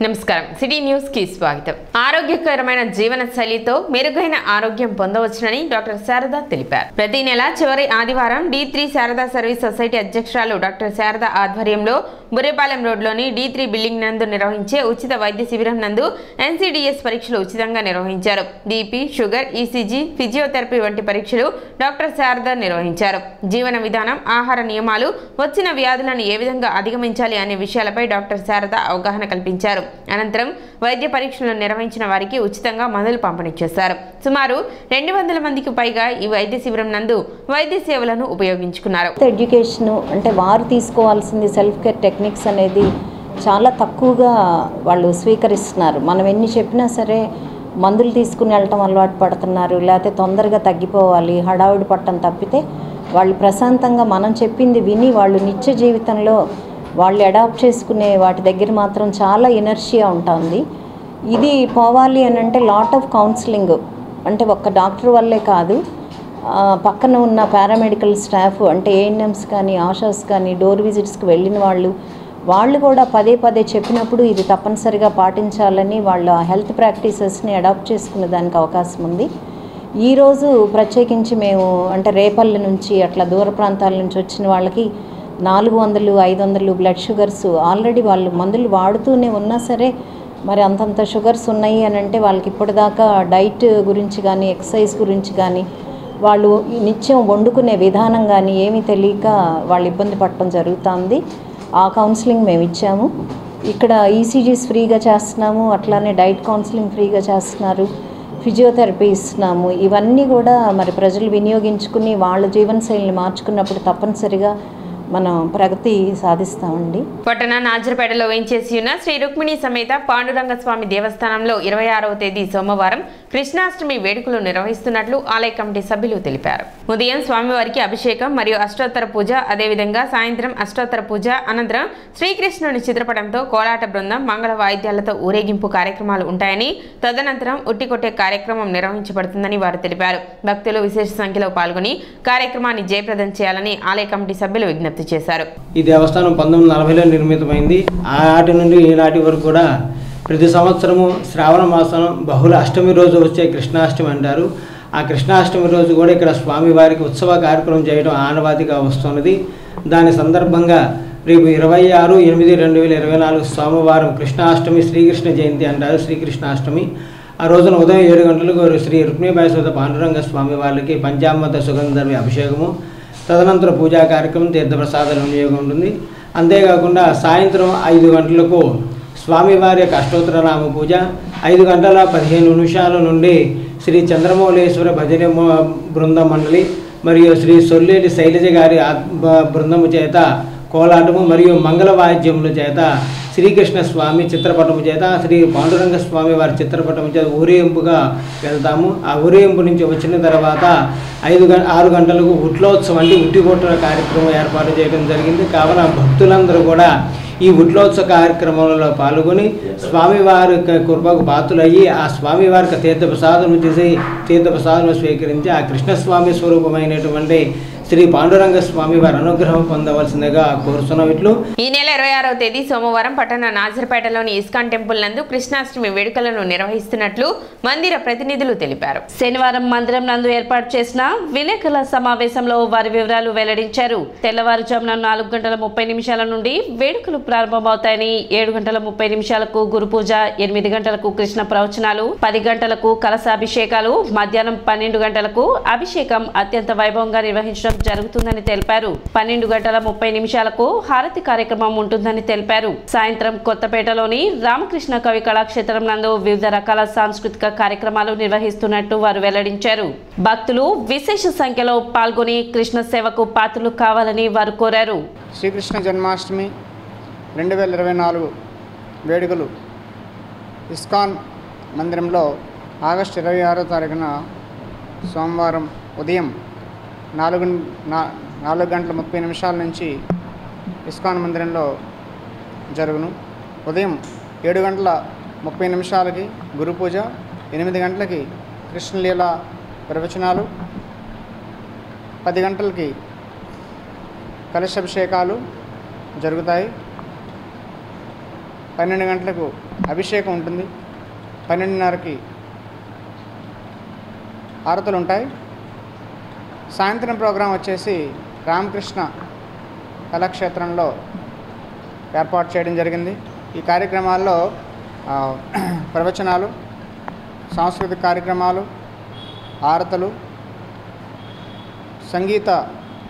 నమస్కారం city news కి స్వాగతం. ఆరోగ్యకరమైన జీవన శైలితో మెరుగైన ఆరోగ్యం పొందవచ్చునని డాక్టర్ శారద తెలిపారు. ప్రతి నెల చివరి ఆదివారం D3 శారదా సర్వీస్ సొసైటీ అధ్యక్షురాలు డాక్టర్ శారద ఆధ్వర్యంలో బుర్రేపాలెం రోడ్లోని D3 బిల్డింగ్ నందు నిర్వహించే ఉచిత వైద్య శిబిరం నందు NCDS పరీక్షలు ఉచితంగా నిర్వహించారు. బీపీ, షుగర్, ECG, ఫిజియోథెరపీ వంటి పరీక్షలు డాక్టర్ శారద నిర్వహించారు. జీవన విధానం, ఆహార నియమాలు, వచ్చిన వ్యాధులను ఏ విధంగా అధిగమించాలి అనే విషయాలపై డాక్టర్ శారద అవగాహన కల్పించారు. అనంతరం వైద్య పరీక్షలు నిర్వహించిన వారికి ఉచితంగా మందులు పంపిణీ చేశారు. సుమారు 200 మందికి పైగా ఈ వైద్య శిబిరం నందు వైద్య సేవలను ఉపయోగించుకున్నారు. ఎడ్యుకేషన్ అంటే వారు తీసుకోవాల్సింది సెల్ఫ్ కేర్ టెక్నిక్స్ అనేది చాలా తక్కువగా వాళ్ళు స్వీకరిస్తున్నారు. మనం ఎన్ని చెప్పినా సరే మందులు తీసుకుని వెళ్ళటం అలవాటు పడుతున్నారు. లేకపోతే తొందరగా తగ్గిపోవాలి, హడావుడి పట్టం తప్పితే వాళ్ళు ప్రశాంతంగా మనం చెప్పింది విని వాళ్ళు నిత్య జీవితంలో వాళ్ళు అడాప్ట్ చేసుకునే వాటి దగ్గర మాత్రం చాలా ఇనర్షియా ఉంటుంది. ఇది పోవాలి అని అంటే లాట్ ఆఫ్ కౌన్సిలింగ్, అంటే ఒక్క డాక్టర్ వల్లే కాదు, పక్కన ఉన్న పారామెడికల్ స్టాఫ్ అంటే ANMs కానీ, ఆషాస్ కానీ, డోర్ విజిట్స్కి వెళ్ళిన వాళ్ళు కూడా పదే పదే చెప్పినప్పుడు ఇది తప్పనిసరిగా పాటించాలని వాళ్ళ హెల్త్ ప్రాక్టీసెస్ని అడాప్ట్ చేసుకునే దానికి అవకాశం ఉంది. ఈరోజు ప్రత్యేకించి మేము అంటే రేపల్లి నుంచి అట్లా దూర ప్రాంతాల నుంచి వచ్చిన వాళ్ళకి 400, 500 బ్లడ్ షుగర్స్ ఆల్రెడీ వాళ్ళు మందులు వాడుతూనే ఉన్నా సరే మరి అంతంత షుగర్స్ ఉన్నాయి అని అంటే వాళ్ళకి ఇప్పటిదాకా డైట్ గురించి కానీ, ఎక్సర్సైజ్ గురించి కానీ, వాళ్ళు నిత్యం వండుకునే విధానం కానీ ఏమీ తెలియక వాళ్ళు ఇబ్బంది పడటం జరుగుతుంది. ఆ కౌన్సిలింగ్ మేము ఇచ్చాము. ఇక్కడ ECGs ఫ్రీగా చేస్తున్నాము, అట్లానే డైట్ కౌన్సిలింగ్ ఫ్రీగా చేస్తున్నారు, ఫిజియోథెరపీ ఇస్తున్నాము. ఇవన్నీ కూడా మరి ప్రజలు వినియోగించుకుని వాళ్ళ జీవనశైలిని మార్చుకున్నప్పుడు తప్పనిసరిగా మనం ప్రగతి సాధిస్తామండి. పట్టణ నాజర్పేటలో వేయించేసి ఉన్న శ్రీ రుక్మిణి సమేత పాండురంగ స్వామి దేవస్థానంలో 26వ తేదీ సోమవారం కృష్ణాష్టమి వేడుకలు నిర్వహిస్తున్నట్లు ఆలయ కమిటీ సభ్యులు తెలిపారు. ఉదయం స్వామివారికి అభిషేకం మరియు అష్టోత్తర పూజ, అదేవిధంగా సాయంత్రం అష్టోత్తర పూజ అనంతరం శ్రీకృష్ణుని చిత్రపటంతో కోలాట బృందం, మంగళ వాయిద్యాలతో ఊరేగింపు కార్యక్రమాలు ఉంటాయని, తదనంతరం ఉట్టికొట్టే కార్యక్రమం నిర్వహించబడుతుందని వారు తెలిపారు. భక్తులు విశేష సంఖ్యలో పాల్గొని కార్యక్రమాన్ని జయప్రదం చేయాలని ఆలయ కమిటీ సభ్యులు విజ్ఞప్తి చేశారు. ఈ దేవస్థానం 1940లో నిర్మితమైంది. ఆనాటి నుండి ఈనాటి వరకు కూడా ప్రతి సంవత్సరము శ్రావణ మాసం బహుళ అష్టమి రోజు వచ్చే కృష్ణాష్టమి అంటారు. ఆ కృష్ణాష్టమి రోజు కూడా ఇక్కడ స్వామివారికి ఉత్సవ కార్యక్రమం చేయడం ఆనవాతిగా వస్తున్నది. దాని సందర్భంగా రేపు 26/8/2024 సోమవారం కృష్ణాష్టమి, శ్రీకృష్ణ జయంతి అంటారు, శ్రీకృష్ణాష్టమి. ఆ రోజున ఉదయం 7 గంటలకు శ్రీ రుక్మిణీబాయి సమేత పాండురంగ స్వామి వారికి పంచామృత సుగంధర్వి అభిషేకము, తదనంతరం పూజా కార్యక్రమం, తీర్థప్రసాదాల వినియోగం ఉంటుంది. అంతేకాకుండా సాయంత్రం 5 గంటలకు స్వామివారి యొక్క అష్టోత్తరనామ పూజ, 5:15 నుండి శ్రీ చంద్రమౌళేశ్వర భజన బృందం మండలి మరియు శ్రీ సొల్లేటి శైలజ గారి బృందము చేత కోలాటము మరియు మంగళ వాయిద్యముల చేత శ్రీకృష్ణ స్వామి చిత్రపటము చేత శ్రీ పాండురంగ స్వామి వారి చిత్రపటము చేత ఊరేగింపుగా వెళ్తాము. ఆ ఊరేగింపు నుంచి వచ్చిన తర్వాత 6 గంటలకు ఉట్లోత్సవం అంటే ఉట్టికొట్ట కార్యక్రమం ఏర్పాటు చేయడం జరిగింది. కావున భక్తులందరూ కూడా ఈ ఉట్లోత్సవ కార్యక్రమంలో పాల్గొని స్వామివారి కృపకు పాత్రులయ్యి ఆ స్వామివారికి తీర్థప్రసాదం చేసి తీర్థప్రసాదం స్వీకరించి ఆ కృష్ణస్వామి స్వరూపమైనటువంటి శ్రీ పాండురంగ స్వామి వారి అనుగ్రహం పొందవలసిందిగా కోరుతున్నాం. ఇట్లు ఈ నెల 26వ తేదీ సోమవారం పట్టణ నాజర్పేటలోని ఇస్కాన్ టెంపుల్ నందు కృష్ణాష్టమి వేడుకలను నిర్వహిస్తున్నట్లు మందిర ప్రతినిధులు తెలిపారు. శనివారం మందిరం నందు ఏర్పాటు చేసిన విలేకరుల సమావేశంలో వారి వివరాలు వెల్లడించారు. తెల్లవారుజామున 4:30 నుండి వేడుకలు ప్రారంభమవుతాయని, 7:30 గురు పూజ, 8 గంటలకు కృష్ణ ప్రవచనాలు, 10 గంటలకు కలశాభిషేకాలు, మధ్యాహ్నం 12 గంటలకు అభిషేకం అత్యంత వైభవంగా నిర్వహించడం జరుగుతుందని తెలిపారు. 12:30 హారతి కార్యక్రమం ఉంటుందని తెలిపారు. సాయంత్రం కొత్తపేటలోని రామకృష్ణ కవి కళాక్షేత్రం నందు వివిధ రకాల సాంస్కృతిక కార్యక్రమాలు నిర్వహిస్తున్నట్టు వారు వెల్లడించారు. భక్తులు విశేష సంఖ్యలో పాల్గొని కృష్ణ సేవకు పాత్రలు కావాలని వారు కోరారు. శ్రీకృష్ణ జన్మాష్టమి 2024 వేడుకలు ఇస్కాన్ మందిరంలో ఆగస్టు 26వ తారీఖున సోమవారం ఉదయం 4:30 నుంచి ఇస్కాన్ మందిరంలో జరుగును. ఉదయం 7:30 గురు పూజ, 8 గంటలకి కృష్ణలీల ప్రవచనాలు, 10 గంటలకి కలశాభిషేకాలు జరుగుతాయి. 12 గంటలకు అభిషేకం ఉంటుంది. 12:30కి హారతులు ఉంటాయి. సాయంత్రం ప్రోగ్రాం వచ్చేసి రామకృష్ణ కళాక్షేత్రంలో ఏర్పాటు చేయడం జరిగింది. ఈ కార్యక్రమాల్లో ప్రవచనాలు, సాంస్కృతిక కార్యక్రమాలు, హారతలు, సంగీత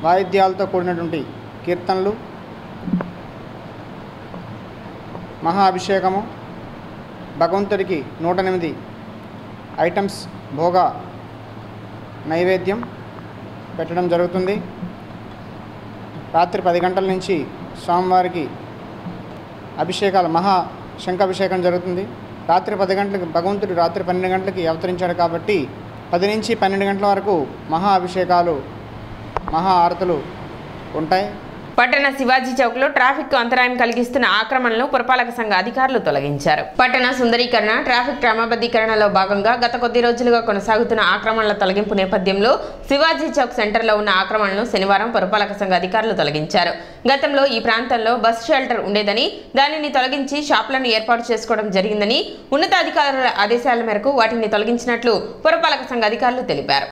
వాయిద్యాలతో కూడినటువంటి కీర్తనలు, మహా అభిషేకము, భగవంతుడికి 108 ఐటమ్స్ భోగ నైవేద్యం పెట్టడం జరుగుతుంది. రాత్రి 10 గంటల నుంచి స్వామివారికి అభిషేకాలు, మహా శంఖాభిషేకం జరుగుతుంది. రాత్రి 10 గంటలకు భగవంతుడు రాత్రి 12 గంటలకి అవతరించాడు కాబట్టి 10 నుంచి 12 గంటల వరకు మహా అభిషేకాలు, మహా ఆరతులు ఉంటాయి. పట్టణ శివాజీ చౌక్ లో ట్రాఫిక్ అంతరాయం కలిగిస్తున్న ఆక్రమణలను పురపాలక సంఘ అధికారులు తొలగించారు. పట్టణ సుందరీకరణ, ట్రాఫిక్ క్రమబద్ధీకరణలో భాగంగా గత కొద్ది రోజులుగా కొనసాగుతున్న ఆక్రమణల తొలగింపు నేపథ్యంలో శివాజీ చౌక్ సెంటర్లో ఉన్న ఆక్రమణలను శనివారం పురపాలక సంఘ అధికారులు తొలగించారు. గతంలో ఈ ప్రాంతంలో బస్ షెల్టర్ ఉండేదని, దానిని తొలగించి షాపులను ఏర్పాటు చేసుకోవడం జరిగిందని, ఉన్నతాధికారుల ఆదేశాల మేరకు వాటిని తొలగించినట్లు పురపాలక సంఘ అధికారులు తెలిపారు.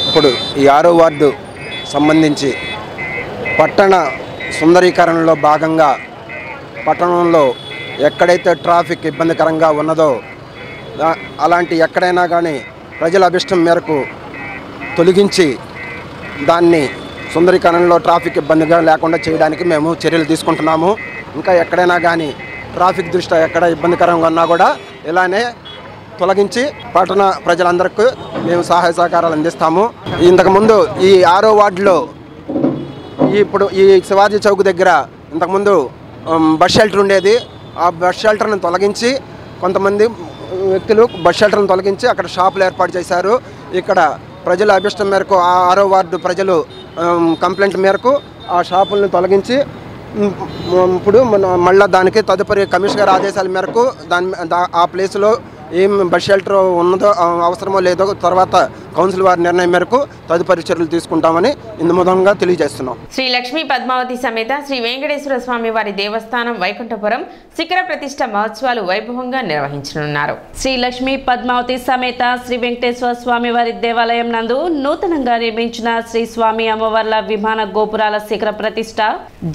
ఇప్పుడు ఈ 6వ వార్డు సంబంధించి పట్టణ సుందరీకరణలో భాగంగా పట్టణంలో ఎక్కడైతే ట్రాఫిక్ ఇబ్బందికరంగా ఉన్నదో అలాంటి ఎక్కడైనా కానీ ప్రజల అభిష్టం మేరకు తొలగించి దాన్ని సుందరీకరణలో ట్రాఫిక్ ఇబ్బందిగా లేకుండా చేయడానికి మేము చర్యలు తీసుకుంటున్నాము. ఇంకా ఎక్కడైనా కానీ ట్రాఫిక్ దృష్ట్యా ఎక్కడ ఇబ్బందికరంగా ఉన్నా కూడా ఇలానే తొలగించి పట్టణ ప్రజలందరికీ మేము సహాయ సహకారాలు అందిస్తాము. ఇంతకుముందు ఈ 6వ వార్డులో ఇప్పుడు ఈ శివాజీ చౌక్ దగ్గర ఇంతకుముందు బస్ షెల్టర్ ఉండేది. ఆ బస్ షెల్టర్ను తొలగించి కొంతమంది వ్యక్తులు బస్ షెల్టర్ను తొలగించి అక్కడ షాపులు ఏర్పాటు చేశారు. ఇక్కడ ప్రజల అభిష్టం మేరకు ఆ 6వ వార్డు ప్రజలు కంప్లైంట్ మేరకు ఆ షాపులను తొలగించి ఇప్పుడు మళ్ళీ దానికి తదుపరి కమిషనర్ ఆదేశాల మేరకు ఆ ప్లేస్లో ఏం బస్ షెల్టర్ ఉన్నదో అవసరమో లేదో తర్వాత కౌన్సిల్ వారి నిర్ణయం మేరకు తదుపరి చర్యలు తీసుకుంటామని ఇందుమూలంగా తెలియజేస్తున్నాం. శ్రీ లక్ష్మీ పద్మావతి సమేత శ్రీ వెంకటేశ్వర స్వామి వారి దేవస్థానం వైకుంఠపురం శిఖర ప్రతిష్ఠ మహోత్సవాలు వైభవంగా నిర్వహించనున్నారు. శ్రీ లక్ష్మీ పద్మావతి సమేత శ్రీ వెంకటేశ్వర స్వామి వారి దేవాలయం నందు నూతనంగా నిర్మించిన శ్రీ స్వామి అమ్మవార్ల విమాన గోపురాల శిఖర ప్రతిష్ఠ,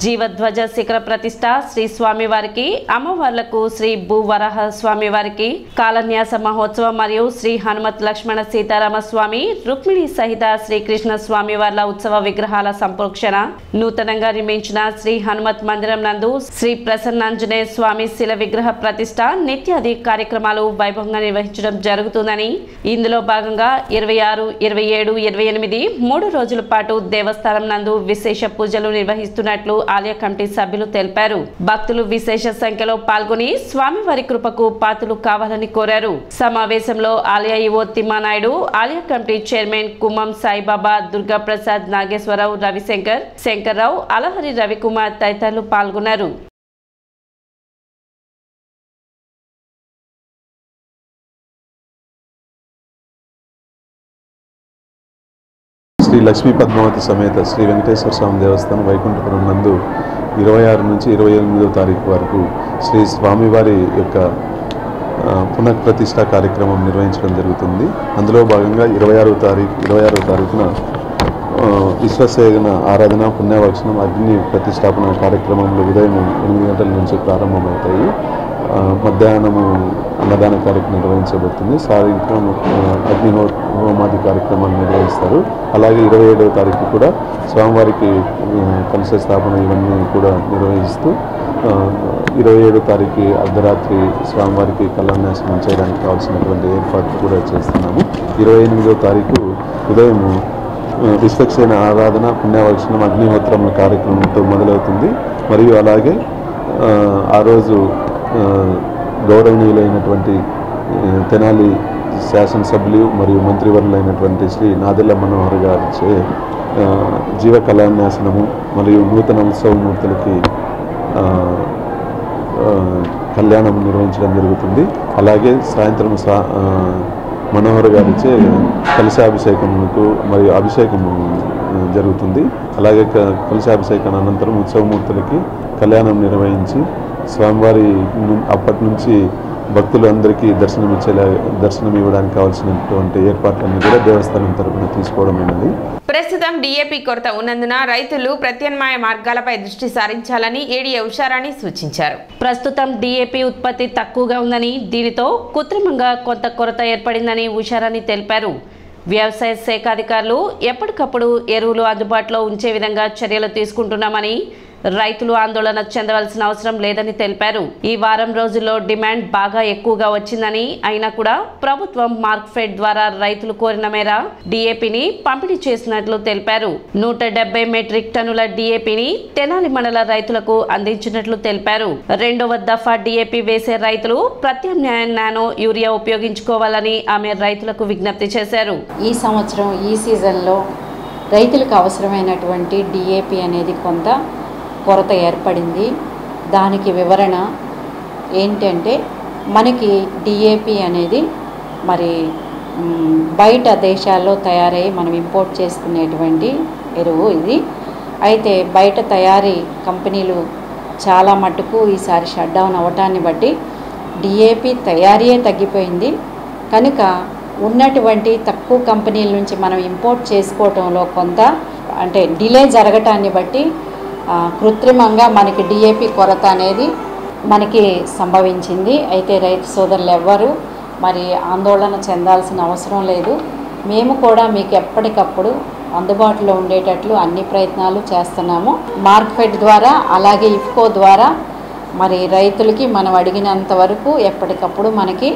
జీవధ్వజ శిఖర ప్రతిష్ఠ, శ్రీ స్వామి వారికి, అమ్మవార్లకు శ్రీ భూవరాహ స్వామి వారికి కాలన్యాస మహోత్సవం మరియు శ్రీ హనుమత్ లక్ష్మణ సీతారామ స్వామి, రుక్మిణి సహిత శ్రీకృష్ణ స్వామి వార్ల ఉత్సవ విగ్రహాల సంప్రోక్షణ, నూతనంగా నిర్మించిన శ్రీ హనుమత్ మందిరం నందు శ్రీ ప్రసన్నాంజనేయ స్వామి శిల విగ్రహ ప్రతిష్ఠ నిత్యాది కార్యక్రమాలు వైభవంగా నిర్వహించడం జరుగుతుందని, ఇందులో భాగంగా 26, 27, 28 3 రోజుల పాటు దేవస్థానం నందు విశేష పూజలు నిర్వహిస్తున్నట్లు ఆలయ కమిటీ సభ్యులు తెలిపారు. భక్తులు విశేష సంఖ్యలో పాల్గొని స్వామివారి కృపకు పాత్రలు కావాలని కోరారు. సమావేశంలో ఆలయ ఈవో తిమ్మానాయుడు, ఆలయ కమిటీ చైర్మన్ కుమ్మం సాయిబాబా, దుర్గా ప్రసాద్, నాగేశ్వరరావు, రవిశంకర్, శంకర్రావు, అలహరి రవికుమార్ తదితరులు పాల్గొన్నారు. శ్రీ లక్ష్మీ పద్మావతి సమేత శ్రీ వెంకటేశ్వర స్వామి దేవస్థానం వైకుంఠపురం నందు 26 నుంచి 28వ తారీఖు వరకు శ్రీ స్వామివారి యొక్క పునఃప్రతిష్ఠ కార్యక్రమం నిర్వహించడం జరుగుతుంది. అందులో భాగంగా 26వ తారీఖున విశ్వసేన ఆరాధన, పుణ్యవక్షణం, అగ్ని ప్రతిష్టాపన కార్యక్రమంలో ఉదయం 8 గంటల నుంచి ప్రారంభమవుతాయి. మధ్యాహ్నము అన్నదాన కార్యక్రమం నిర్వహించబడుతుంది. సాయంత్రం అగ్నిహోమాది కార్యక్రమాలు నిర్వహిస్తారు. అలాగే 27వ తారీఖు కూడా స్వామివారికి కలశ స్థాపన ఇవన్నీ కూడా నిర్వహిస్తూ 27వ తారీఖు అర్ధరాత్రి స్వామివారికి కళ్యాణాసనం చేయడానికి కావాల్సినటువంటి ఏర్పాట్లు కూడా చేస్తున్నాము. 28వ తారీఖు ఉదయం విశ్వక్సేన ఆరాధన, పుణ్యవక్షణం, అగ్నిహోత్రముల కార్యక్రమంతో మొదలవుతుంది. మరియు అలాగే ఆ రోజు గౌరవనీయులైనటువంటి తెనాలి శాసనసభ్యులు మరియు మంత్రివర్యులైనటువంటి శ్రీ నాదెళ్ల మనోహర్ గారిచే జీవ కళ్యాణాసనము మరియు నూతన ఉత్సవమూర్తులకి కళ్యాణం నిర్వహించడం జరుగుతుంది. అలాగే సాయంత్రం మనోహర్ గారిచే కలశాభిషేకములకు మరియు అభిషేకము జరుగుతుంది. అలాగే కలశాభిషేకం అనంతరం ఉత్సవమూర్తులకి కళ్యాణం నిర్వహించి స్వామివారి అప్పటి నుంచి భక్తులందరికీ దర్శనం ఇవ్వడానికి కావాల్సినటువంటి ఏర్పాట్లన్నీ కూడా దేవస్థానం తరఫున తీసుకోవడమైనది. ప్రస్తుతం డిఏపి కొరత ఉన్నందున రైతులు ప్రత్యామ్నాయ మార్గాలపై దృష్టి సారించాలని ఏడీఏ ఉషారాణి సూచించారు. ప్రస్తుతం డిఏపి ఉత్పత్తి తక్కువగా ఉందని, దీనితో కృత్రిమంగా కొంత కొరత ఏర్పడిందని ఉషారాణి తెలిపారు. వ్యవసాయ శాఖ అధికారులు ఎప్పటికప్పుడు ఎరువులు అందుబాటులో ఉంచే విధంగా చర్యలు తీసుకుంటున్నామని, రైతులు ఆందోళన చెందవలసిన అవసరం లేదని తెలిపారు. ఈ వారం రోజుల్లో డిమాండ్ బాగా ఎక్కువగా వచ్చిందని, అయినా కూడా ప్రభుత్వం మార్క్ఫెడ్ ద్వారా రైతులు కోరిన మేర డిఏపిని పంపిణీ చేసినట్లు తెలిపారు. 170 మెట్రిక్ టన్నుల డిఏపిని తెనాలి మండల రైతులకు అందించినట్లు తెలిపారు. 2వ దఫా డిఏపి వేసే రైతులు ప్రత్యామ్నాయ నానో యూరియా ఉపయోగించుకోవాలని ఆమె రైతులకు విజ్ఞప్తి చేశారు. ఈ సంవత్సరం ఈ సీజన్లో రైతులకు అవసరమైనటువంటి డిఏపి అనేది కొంత కొరత ఏర్పడింది. దానికి వివరణ ఏంటంటే, మనకి డిఏపి అనేది మరి బయట దేశాల్లో తయారై మనం ఇంపోర్ట్ చేసుకునేటువంటి ఎరువు ఇది. అయితే బయట తయారీ కంపెనీలు చాలా మట్టుకు ఈసారి షట్ డౌన్ అవ్వటాన్ని బట్టి డిఏపి తయారీయే తగ్గిపోయింది. కనుక ఉన్నటువంటి తక్కువ కంపెనీల నుంచి మనం ఇంపోర్ట్ చేసుకోవటంలో కొంత అంటే డిలే జరగటాన్ని బట్టి కృత్రిమంగా మనకి డిఏపి కొరత అనేది మనకి సంభవించింది. అయితే రైతు సోదరులు ఎవ్వరూ మరి ఆందోళన చెందాల్సిన అవసరం లేదు. మేము కూడా మీకు ఎప్పటికప్పుడు అందుబాటులో ఉండేటట్లు అన్ని ప్రయత్నాలు చేస్తున్నాము. మార్క్ఫెడ్ ద్వారా అలాగే ఇఫ్కో ద్వారా మరి రైతులకి మనం అడిగినంత వరకు ఎప్పటికప్పుడు మనకి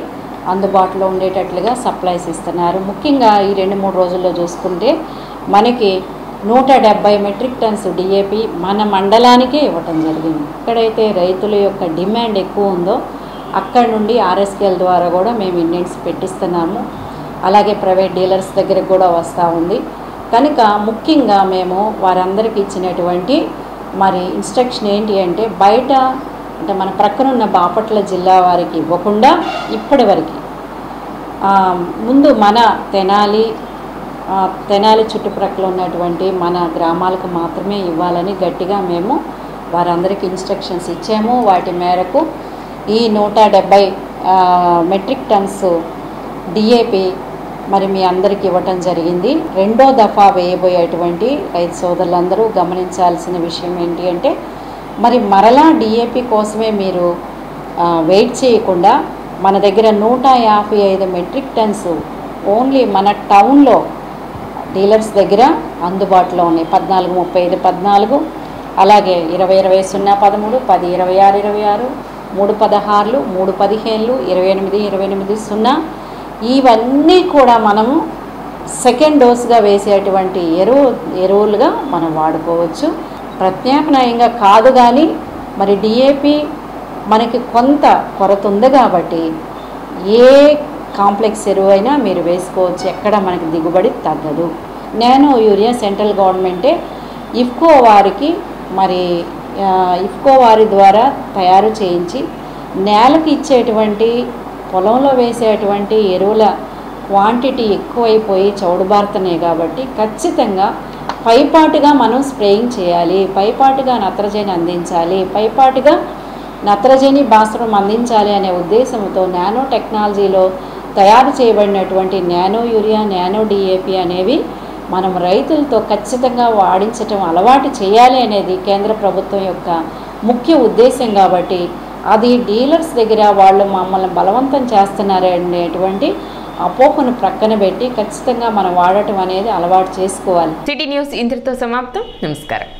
అందుబాటులో ఉండేటట్లుగా సప్లైస్ ఇస్తున్నారు. ముఖ్యంగా ఈ 2-3 రోజుల్లో చూసుకుంటే మనకి 170 మెట్రిక్ టన్స్ డిఏపి మన మండలానికే ఇవ్వటం జరిగింది. ఎక్కడైతే రైతుల యొక్క డిమాండ్ ఎక్కువ ఉందో అక్కడ నుండి ఆర్ఎస్కేఎల్ ద్వారా కూడా మేము ఇండెంట్స్ పెట్టిస్తున్నాము. అలాగే ప్రైవేట్ డీలర్స్ దగ్గరకు కూడా వస్తూ ఉంది. కనుక ముఖ్యంగా మేము వారందరికీ ఇచ్చినటువంటి మరి ఇన్స్ట్రక్షన్ ఏంటి అంటే, బయట అంటే మన ప్రక్కనున్న బాపట్ల జిల్లా వారికి ఇవ్వకుండా ఇప్పటి వరకు ముందు మన తెనాలి చుట్టుప్రక్కల ఉన్నటువంటి మన గ్రామాలకు మాత్రమే ఇవ్వాలని గట్టిగా మేము వారందరికీ ఇన్స్ట్రక్షన్స్ ఇచ్చాము. వాటి మేరకు ఈ 170 మెట్రిక్ టన్స్ డిఏపి మరి మీ అందరికీ ఇవ్వటం జరిగింది. 2వ దఫా వేయబోయేటువంటి రైతు సోదరులందరూ గమనించాల్సిన విషయం ఏంటి అంటే, మరి మరలా డిఏపి కోసమే మీరు వెయిట్ చేయకుండా మన దగ్గర 155 మెట్రిక్ టన్స్ ఓన్లీ మన టౌన్లో డీలర్స్ దగ్గర అందుబాటులో ఉన్నాయి. 143514, అలాగే 2020-013, 102626, 316, 315, 282820 ఇవన్నీ కూడా మనము సెకండ్ డోస్గా వేసేటువంటి ఎరువులుగా మనం వాడుకోవచ్చు. ప్రత్యామ్నాయంగా కాదు, కానీ మరి డిఏపి మనకి కొంత కొరత ఉంది కాబట్టి ఏ కాంప్లెక్స్ ఎరువు అయినా మీరు వేసుకోవచ్చు, ఎక్కడ మనకి దిగుబడి తగ్గదు. నానో యూరియా సెంట్రల్ గవర్నమెంటే ఇఫ్కో వారికి మరి ఇఫ్కో వారి ద్వారా తయారు చేయించి నేలకు ఇచ్చేటువంటి పొలంలో వేసేటువంటి ఎరువుల క్వాంటిటీ ఎక్కువైపోయి చౌడుబారుతున్నాయి కాబట్టి ఖచ్చితంగా పైపాటుగా మనం స్ప్రేయింగ్ చేయాలి, పైపాటుగా నత్రజని అందించాలి, పైపాటుగా నత్రజని భాస్వరం అందించాలి అనే ఉద్దేశంతో నానో టెక్నాలజీలో తయారు చేయబడినటువంటి నానో యూరియా, నానో డిఏపి అనేవి మనం రైతులతో ఖచ్చితంగా వాడించటం అలవాటు చేయాలి అనేది కేంద్ర ప్రభుత్వం యొక్క ముఖ్య ఉద్దేశం. కాబట్టి అది డీలర్స్ దగ్గర వాళ్ళు మమ్మల్ని బలవంతం చేస్తున్నారు అనేటువంటి అపోహను ప్రక్కన పెట్టి ఖచ్చితంగా మనం వాడటం అనేది అలవాటు చేసుకోవాలి. సిటీ న్యూస్ ఇంతటితో సమాప్తం. నమస్కారం.